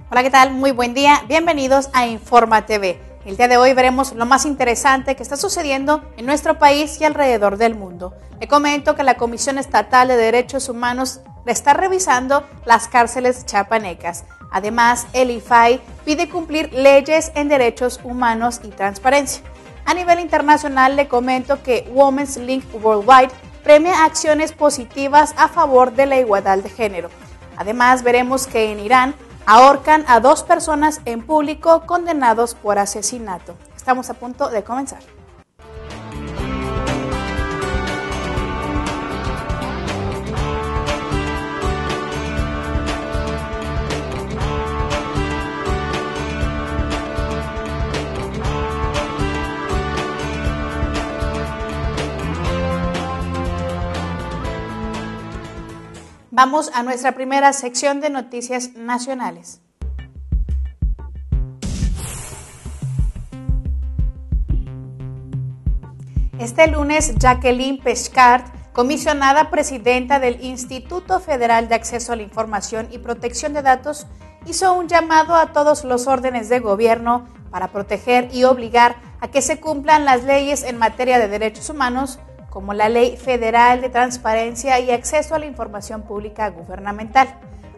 Hola, ¿qué tal? Muy buen día. Bienvenidos a Informa TV. El día de hoy veremos lo más interesante que está sucediendo en nuestro país y alrededor del mundo. Le comento que la Comisión Estatal de Derechos Humanos está revisando las cárceles chiapanecas. Además, el IFAI pide cumplir leyes en derechos humanos y transparencia. A nivel internacional, le comento que Women's Link Worldwide premia acciones positivas a favor de la igualdad de género. Además, veremos que en Irán ahorcan a 2 personas en público condenados por asesinato. Estamos a punto de comenzar. Vamos a nuestra primera sección de noticias nacionales. Este lunes, Jacqueline Pescart, comisionada presidenta del Instituto Federal de Acceso a la Información y Protección de Datos, hizo un llamado a todos los órdenes de gobierno para proteger y obligar a que se cumplan las leyes en materia de derechos humanos, como la Ley Federal de Transparencia y Acceso a la Información Pública Gubernamental.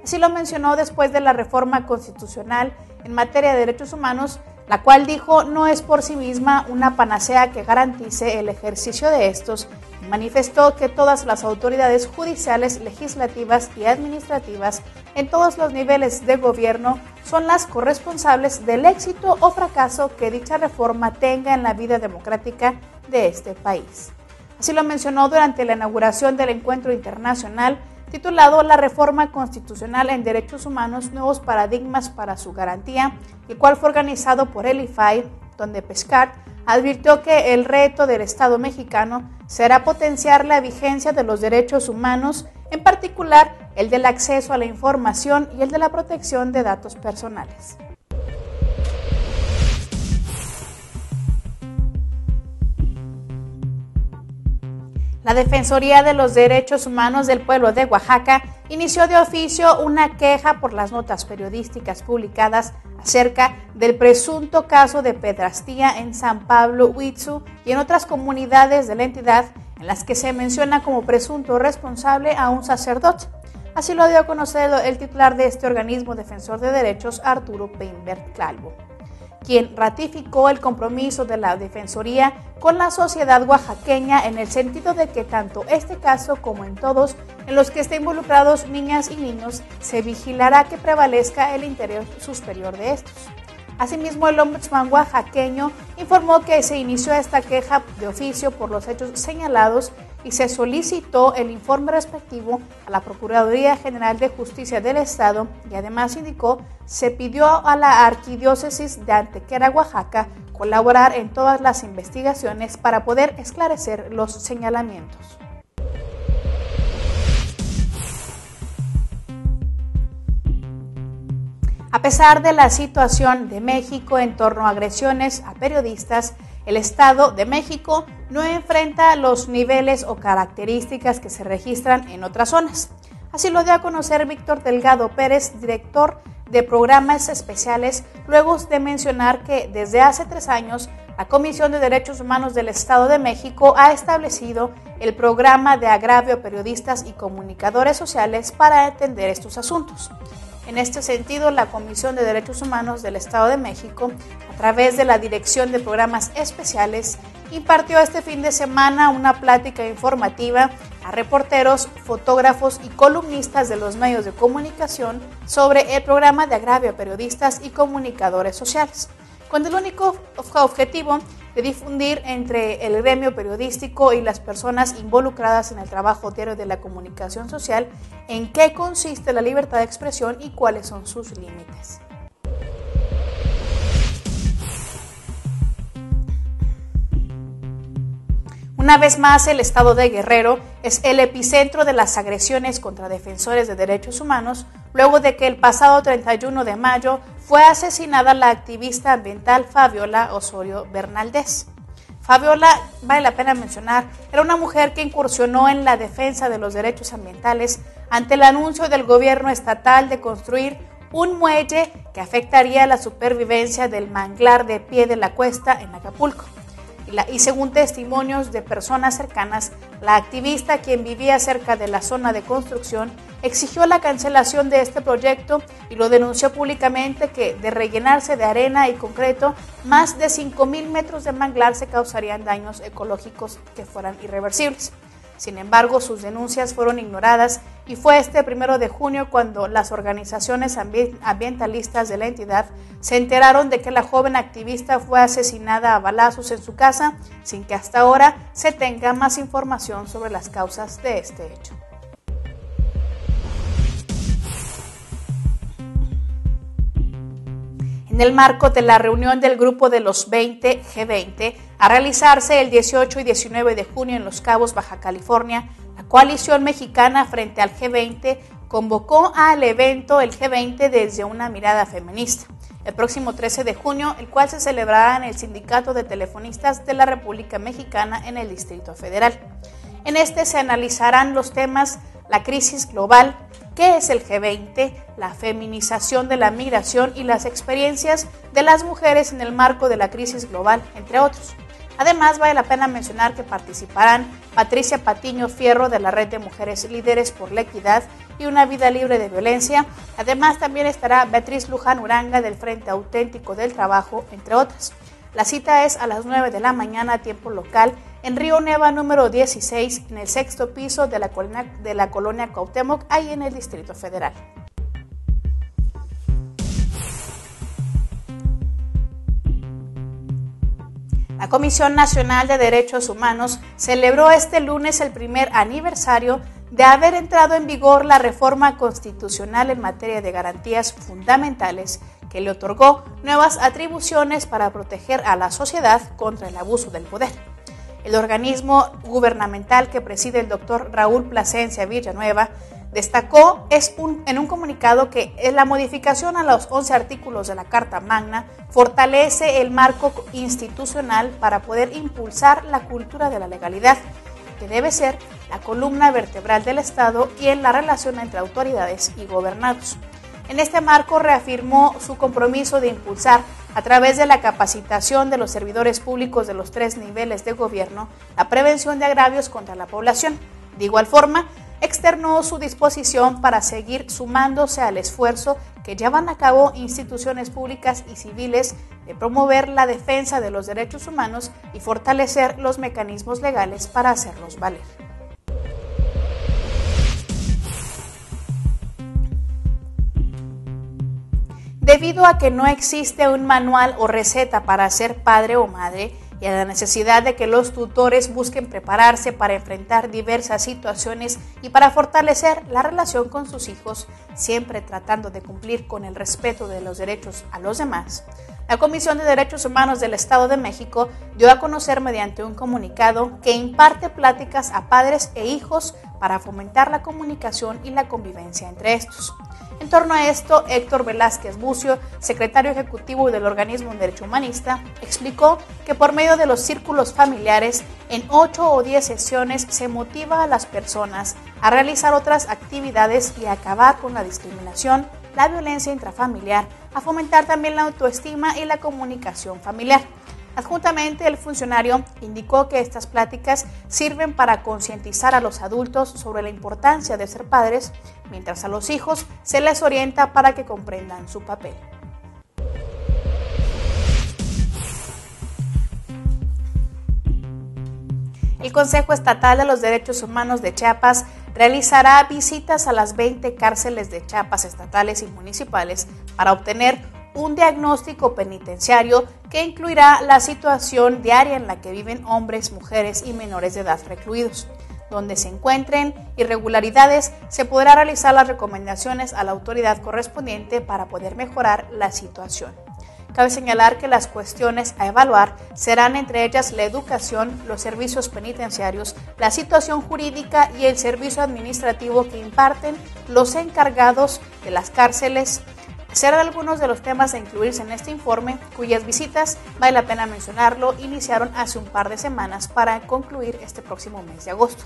Así lo mencionó después de la reforma constitucional en materia de derechos humanos, la cual dijo no es por sí misma una panacea que garantice el ejercicio de estos, y manifestó que todas las autoridades judiciales, legislativas y administrativas en todos los niveles de gobierno son las corresponsables del éxito o fracaso que dicha reforma tenga en la vida democrática de este país. Así lo mencionó durante la inauguración del encuentro internacional titulado La Reforma Constitucional en Derechos Humanos, Nuevos Paradigmas para su Garantía, el cual fue organizado por el IFAI, donde Pescart advirtió que el reto del Estado mexicano será potenciar la vigencia de los derechos humanos, en particular el del acceso a la información y el de la protección de datos personales. La Defensoría de los Derechos Humanos del Pueblo de Oaxaca inició de oficio una queja por las notas periodísticas publicadas acerca del presunto caso de pedrastía en San Pablo Huitzú y en otras comunidades de la entidad en las que se menciona como presunto responsable a un sacerdote. Así lo dio a conocer el titular de este organismo defensor de derechos, Arturo Peinbert Calvo, quien ratificó el compromiso de la Defensoría con la sociedad oaxaqueña en el sentido de que tanto este caso como en todos en los que estén involucrados niñas y niños, se vigilará que prevalezca el interés superior de estos. Asimismo, el ombudsman oaxaqueño informó que se inició esta queja de oficio por los hechos señalados y se solicitó el informe respectivo a la Procuraduría General de Justicia del Estado y además indicó se pidió a la Arquidiócesis de Antequera, Oaxaca, colaborar en todas las investigaciones para poder esclarecer los señalamientos. A pesar de la situación de México en torno a agresiones a periodistas, el Estado de México no enfrenta los niveles o características que se registran en otras zonas. Así lo dio a conocer Víctor Delgado Pérez, director de programas especiales, luego de mencionar que desde hace 3 años la Comisión de Derechos Humanos del Estado de México ha establecido el programa de agravio a periodistas y comunicadores sociales para atender estos asuntos. En este sentido, la Comisión de Derechos Humanos del Estado de México, a través de la Dirección de Programas Especiales, impartió este fin de semana una plática informativa a reporteros, fotógrafos y columnistas de los medios de comunicación sobre el programa de agravio a periodistas y comunicadores sociales, con el único objetivo de difundir entre el gremio periodístico y las personas involucradas en el trabajo diario de la comunicación social en qué consiste la libertad de expresión y cuáles son sus límites. Una vez más, el estado de Guerrero es el epicentro de las agresiones contra defensores de derechos humanos, luego de que el pasado 31 de mayo fue asesinada la activista ambiental Fabiola Osorio Bernaldez. Fabiola, vale la pena mencionar, era una mujer que incursionó en la defensa de los derechos ambientales ante el anuncio del gobierno estatal de construir un muelle que afectaría la supervivencia del manglar de Pie de la Cuesta en Acapulco. Y según testimonios de personas cercanas, la activista, quien vivía cerca de la zona de construcción, exigió la cancelación de este proyecto y lo denunció públicamente que, de rellenarse de arena y concreto, más de 5,000 metros de manglar se causarían daños ecológicos que fueran irreversibles. Sin embargo, sus denuncias fueron ignoradas y fue este 1 de junio cuando las organizaciones ambientalistas de la entidad se enteraron de que la joven activista fue asesinada a balazos en su casa, sin que hasta ahora se tenga más información sobre las causas de este hecho. En el marco de la reunión del Grupo de los 20 G20 a realizarse el 18 y 19 de junio en Los Cabos, Baja California, la coalición mexicana frente al G20 convocó al evento el G20 desde una mirada feminista. El próximo 13 de junio, el cual se celebrará en el Sindicato de Telefonistas de la República Mexicana en el Distrito Federal. En este se analizarán los temas: la crisis global, qué es el G20, la feminización de la migración y las experiencias de las mujeres en el marco de la crisis global, entre otros. Además, vale la pena mencionar que participarán Patricia Patiño Fierro de la Red de Mujeres Líderes por la Equidad y una Vida Libre de Violencia. Además, también estará Beatriz Luján Uranga del Frente Auténtico del Trabajo, entre otras. La cita es a las 9 de la mañana, tiempo local, en Río Neva número 16, en el 6º piso de la colonia Cuauhtémoc, ahí en el Distrito Federal. La Comisión Nacional de Derechos Humanos celebró este lunes el primer aniversario de haber entrado en vigor la reforma constitucional en materia de garantías fundamentales que le otorgó nuevas atribuciones para proteger a la sociedad contra el abuso del poder. El organismo gubernamental que preside el doctor Raúl Plasencia Villanueva destacó en un comunicado que la modificación a los 11 artículos de la Carta Magna fortalece el marco institucional para poder impulsar la cultura de la legalidad, que debe ser la columna vertebral del Estado y en la relación entre autoridades y gobernados. En este marco reafirmó su compromiso de impulsar, a través de la capacitación de los servidores públicos de los 3 niveles de gobierno, la prevención de agravios contra la población. De igual forma, externó su disposición para seguir sumándose al esfuerzo que llevan a cabo instituciones públicas y civiles de promover la defensa de los derechos humanos y fortalecer los mecanismos legales para hacerlos valer. Debido a que no existe un manual o receta para ser padre o madre y a la necesidad de que los tutores busquen prepararse para enfrentar diversas situaciones y para fortalecer la relación con sus hijos, siempre tratando de cumplir con el respeto de los derechos a los demás, la Comisión de Derechos Humanos del Estado de México dio a conocer mediante un comunicado que imparte pláticas a padres e hijos para fomentar la comunicación y la convivencia entre estos. En torno a esto, Héctor Velázquez Bucio, secretario ejecutivo del organismo de Derecho Humanista, explicó que por medio de los círculos familiares, en 8 o 10 sesiones se motiva a las personas a realizar otras actividades y a acabar con la discriminación, la violencia intrafamiliar, a fomentar también la autoestima y la comunicación familiar. Adjuntamente, el funcionario indicó que estas pláticas sirven para concientizar a los adultos sobre la importancia de ser padres, mientras a los hijos se les orienta para que comprendan su papel. El Consejo Estatal de los Derechos Humanos de Chiapas realizará visitas a las 20 cárceles de Chiapas estatales y municipales para obtener un diagnóstico penitenciario que incluirá la situación diaria en la que viven hombres, mujeres y menores de edad recluidos. Donde se encuentren irregularidades, se podrá realizar las recomendaciones a la autoridad correspondiente para poder mejorar la situación. Cabe señalar que las cuestiones a evaluar serán entre ellas la educación, los servicios penitenciarios, la situación jurídica y el servicio administrativo que imparten los encargados de las cárceles. Serán algunos de los temas a incluirse en este informe, cuyas visitas, vale la pena mencionarlo, iniciaron hace un par de semanas para concluir este próximo mes de agosto.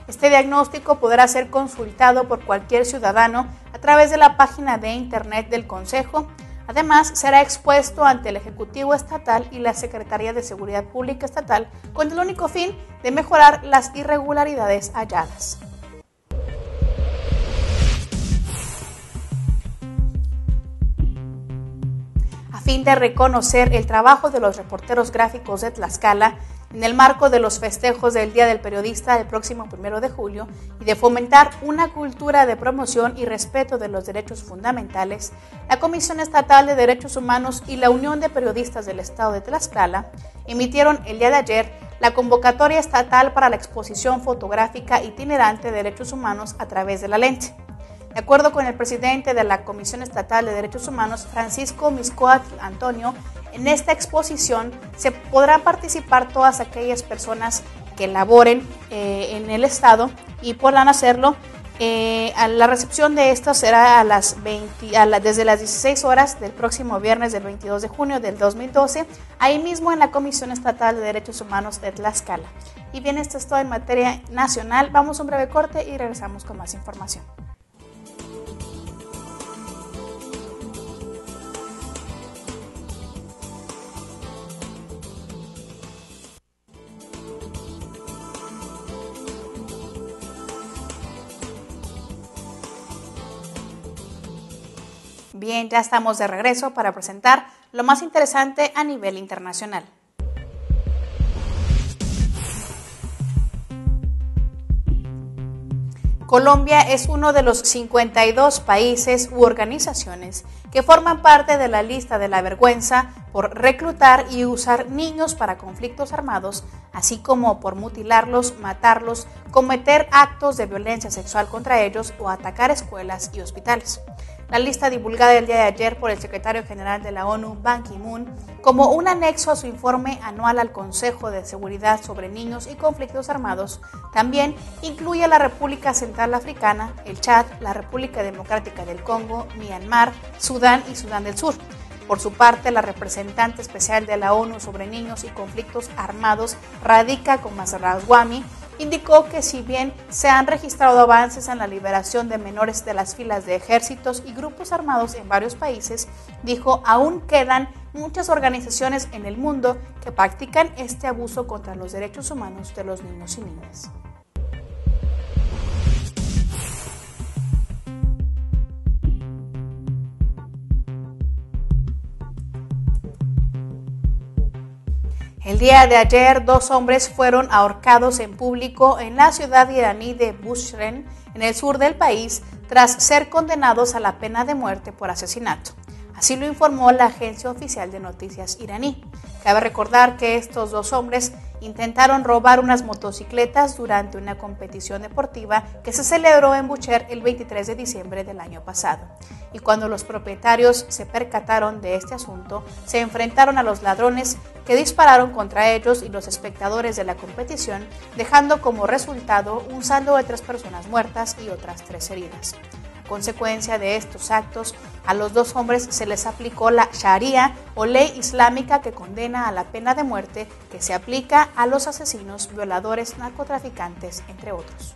Este diagnóstico podrá ser consultado por cualquier ciudadano a través de la página de internet del Consejo. Además, será expuesto ante el Ejecutivo Estatal y la Secretaría de Seguridad Pública Estatal con el único fin de mejorar las irregularidades halladas. A fin de reconocer el trabajo de los reporteros gráficos de Tlaxcala, en el marco de los festejos del Día del Periodista del próximo 1 de julio y de fomentar una cultura de promoción y respeto de los derechos fundamentales, la Comisión Estatal de Derechos Humanos y la Unión de Periodistas del Estado de Tlaxcala emitieron el día de ayer la convocatoria estatal para la exposición fotográfica itinerante de derechos humanos a través de la lente. De acuerdo con el presidente de la Comisión Estatal de Derechos Humanos, Francisco Mixcoatl Antonio, en esta exposición se podrán participar todas aquellas personas que laboren en el Estado y podrán hacerlo. La recepción de esto será desde las 16 horas del próximo viernes del 22 de junio del 2012, ahí mismo en la Comisión Estatal de Derechos Humanos de Tlaxcala. Y bien, esto es todo en materia nacional. Vamos a un breve corte y regresamos con más información. Bien, ya estamos de regreso para presentar lo más interesante a nivel internacional. Colombia es uno de los 52 países u organizaciones que forman parte de la lista de la vergüenza por reclutar y usar niños para conflictos armados, así como por mutilarlos, matarlos, cometer actos de violencia sexual contra ellos o atacar escuelas y hospitales. La lista divulgada el día de ayer por el secretario general de la ONU, Ban Ki-moon, como un anexo a su informe anual al Consejo de Seguridad sobre Niños y Conflictos Armados, también incluye a la República Central Africana, el Chad, la República Democrática del Congo, Myanmar, Sudán y Sudán del Sur. Por su parte, la representante especial de la ONU sobre Niños y Conflictos Armados, Radhika Kumaraswamy, indicó que si bien se han registrado avances en la liberación de menores de las filas de ejércitos y grupos armados en varios países, dijo, aún quedan muchas organizaciones en el mundo que practican este abuso contra los derechos humanos de los niños y niñas. El día de ayer, 2 hombres fueron ahorcados en público en la ciudad iraní de Bushehr, en el sur del país, tras ser condenados a la pena de muerte por asesinato. Así lo informó la agencia oficial de noticias iraní. Cabe recordar que estos 2 hombres intentaron robar unas motocicletas durante una competición deportiva que se celebró en Bushehr el 23 de diciembre del año pasado. Y cuando los propietarios se percataron de este asunto, se enfrentaron a los ladrones que dispararon contra ellos y los espectadores de la competición, dejando como resultado un saldo de 3 personas muertas y otras 3 heridas. A consecuencia de estos actos, a los 2 hombres se les aplicó la Sharia o ley islámica que condena a la pena de muerte que se aplica a los asesinos, violadores, narcotraficantes, entre otros.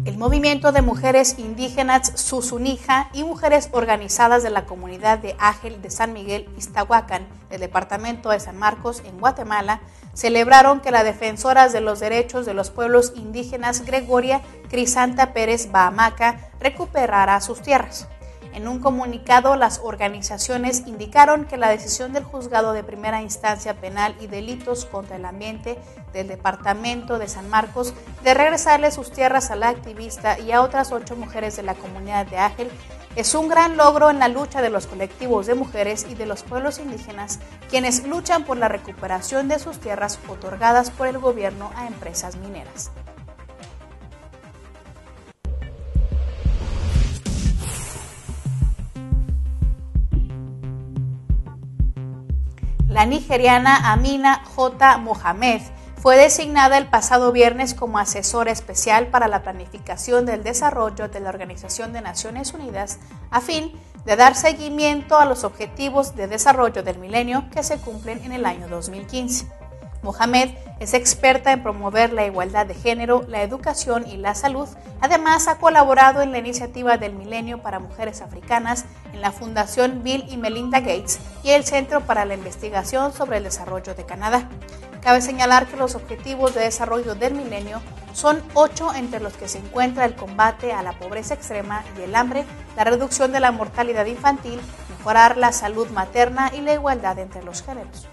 El movimiento de mujeres indígenas Susunija y mujeres organizadas de la comunidad de Ágel de San Miguel Iztahuacán, del departamento de San Marcos, en Guatemala, celebraron que la defensora de los derechos de los pueblos indígenas Gregoria Crisanta Pérez Bahamaca recuperara sus tierras. En un comunicado, las organizaciones indicaron que la decisión del Juzgado de Primera Instancia Penal y Delitos contra el Ambiente del Departamento de San Marcos de regresarle sus tierras a la activista y a otras 8 mujeres de la comunidad de Ágel es un gran logro en la lucha de los colectivos de mujeres y de los pueblos indígenas, quienes luchan por la recuperación de sus tierras otorgadas por el gobierno a empresas mineras. La nigeriana Amina J. Mohamed fue designada el pasado viernes como asesora especial para la planificación del desarrollo de la Organización de Naciones Unidas a fin de dar seguimiento a los objetivos de desarrollo del milenio que se cumplen en el año 2015. Mohamed es experta en promover la igualdad de género, la educación y la salud. Además, ha colaborado en la iniciativa del Milenio para Mujeres Africanas en la Fundación Bill y Melinda Gates y el Centro para la Investigación sobre el Desarrollo de Canadá. Cabe señalar que los objetivos de desarrollo del milenio son 8, entre los que se encuentra el combate a la pobreza extrema y el hambre, la reducción de la mortalidad infantil, mejorar la salud materna y la igualdad entre los géneros.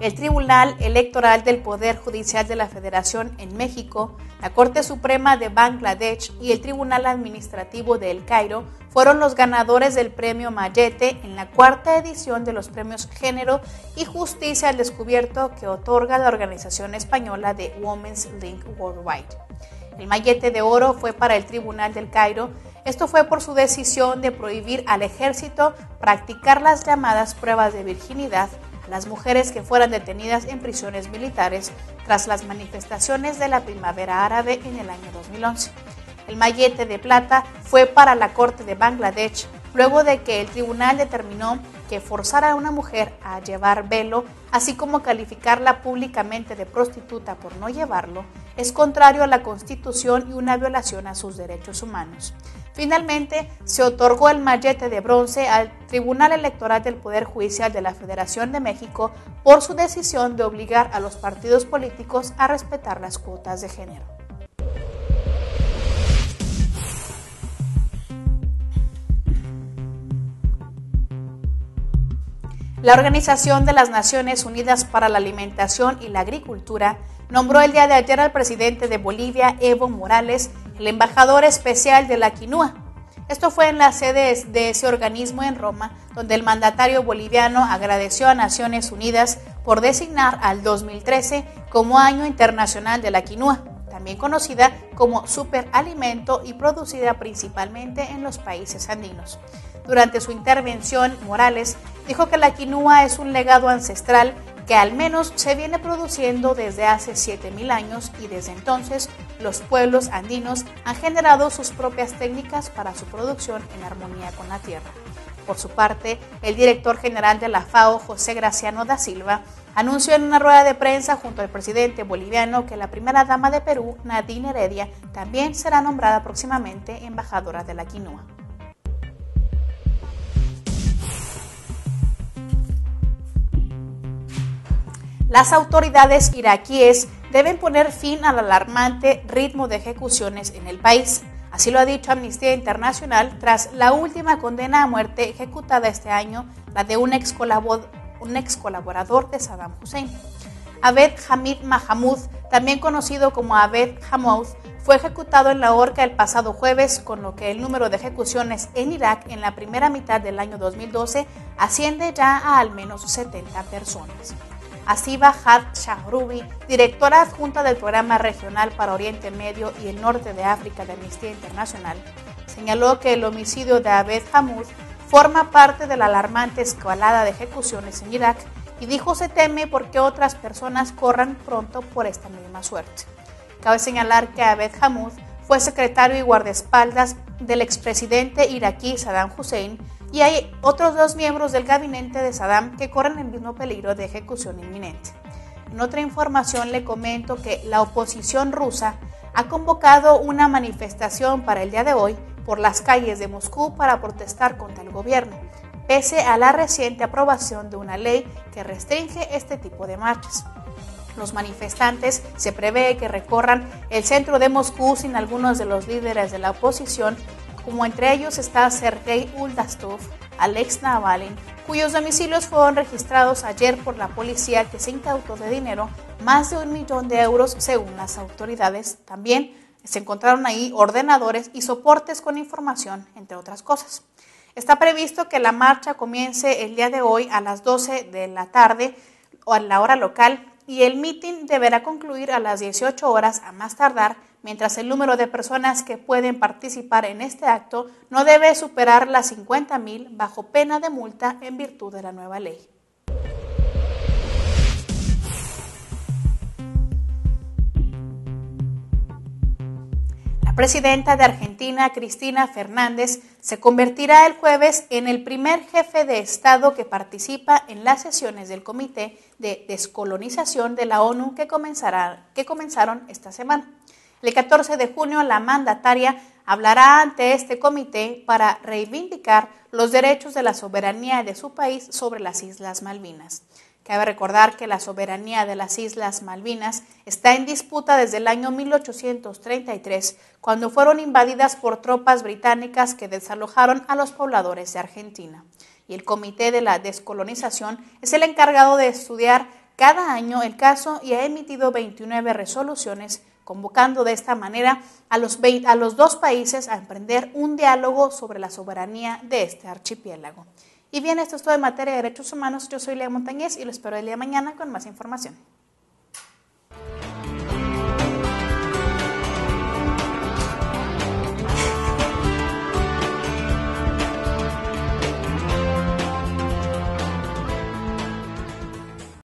El Tribunal Electoral del Poder Judicial de la Federación en México, la Corte Suprema de Bangladesh y el Tribunal Administrativo de El Cairo fueron los ganadores del Premio Mayete en la 4ª edición de los Premios Género y Justicia al Descubierto que otorga la organización española de Women's Link Worldwide. El Mayete de Oro fue para el Tribunal del Cairo. Esto fue por su decisión de prohibir al ejército practicar las llamadas pruebas de virginidad a las mujeres que fueran detenidas en prisiones militares tras las manifestaciones de la Primavera Árabe en el año 2011. El Mayete de Plata fue para la Corte de Bangladesh, luego de que el tribunal determinó que forzar a una mujer a llevar velo, así como calificarla públicamente de prostituta por no llevarlo, es contrario a la Constitución y una violación a sus derechos humanos. Finalmente, se otorgó el Mayete de Bronce al Tribunal Electoral del Poder Judicial de la Federación de México por su decisión de obligar a los partidos políticos a respetar las cuotas de género. La Organización de las Naciones Unidas para la Alimentación y la Agricultura nombró el día de ayer al presidente de Bolivia, Evo Morales, el embajador especial de la quinua. Esto fue en la sede de ese organismo en Roma, donde el mandatario boliviano agradeció a Naciones Unidas por designar al 2013 como Año Internacional de la Quinua, también conocida como superalimento y producida principalmente en los países andinos. Durante su intervención, Morales dijo que la quinua es un legado ancestral que al menos se viene produciendo desde hace 7.000 años y desde entonces los pueblos andinos han generado sus propias técnicas para su producción en armonía con la tierra. Por su parte, el director general de la FAO, José Graciano da Silva, anunció en una rueda de prensa junto al presidente boliviano que la primera dama de Perú, Nadine Heredia, también será nombrada próximamente embajadora de la quinua. Las autoridades iraquíes deben poner fin al alarmante ritmo de ejecuciones en el país. Así lo ha dicho Amnistía Internacional tras la última condena a muerte ejecutada este año, la de un ex colaborador de Saddam Hussein. Abed Hamid Mahamud, también conocido como Abed Hammoud, fue ejecutado en la horca el pasado jueves, con lo que el número de ejecuciones en Irak en la primera mitad del año 2012 asciende ya a al menos 70 personas. Asiba Had Shahrubi, directora adjunta del Programa Regional para Oriente Medio y el Norte de África de Amnistía Internacional, señaló que el homicidio de Abed Hammoud forma parte de la alarmante escalada de ejecuciones en Irak y dijo se teme porque otras personas corran pronto por esta misma suerte. Cabe señalar que Abed Hammoud fue secretario y guardaespaldas del expresidente iraquí Saddam Hussein y hay otros 2 miembros del gabinete de Saddam que corren el mismo peligro de ejecución inminente. En otra información le comento que la oposición rusa ha convocado una manifestación para el día de hoy por las calles de Moscú para protestar contra el gobierno, pese a la reciente aprobación de una ley que restringe este tipo de marchas. Los manifestantes se prevé que recorran el centro de Moscú sin algunos de los líderes de la oposición, como entre ellos está Sergei Uldastov, Alex Navalny, cuyos domicilios fueron registrados ayer por la policía, que se incautó de dinero, más de 1 millón de euros según las autoridades. También se encontraron ahí ordenadores y soportes con información, entre otras cosas. Está previsto que la marcha comience el día de hoy a las 12 de la tarde o a la hora local y el mitin deberá concluir a las 18 horas a más tardar, mientras el número de personas que pueden participar en este acto no debe superar las 50,000 bajo pena de multa en virtud de la nueva ley. La presidenta de Argentina, Cristina Fernández, se convertirá el jueves en el primer jefe de Estado que participa en las sesiones del Comité de Descolonización de la ONU que comenzaron esta semana. El 14 de junio, la mandataria hablará ante este comité para reivindicar los derechos de la soberanía de su país sobre las Islas Malvinas. Cabe recordar que la soberanía de las Islas Malvinas está en disputa desde el año 1833, cuando fueron invadidas por tropas británicas que desalojaron a los pobladores de Argentina. Y el Comité de la Descolonización es el encargado de estudiar cada año el caso y ha emitido 29 resoluciones, convocando de esta manera a los dos países a emprender un diálogo sobre la soberanía de este archipiélago. Y bien, esto es todo en materia de derechos humanos. Yo soy Lea Montañez y lo espero el día de mañana con más información.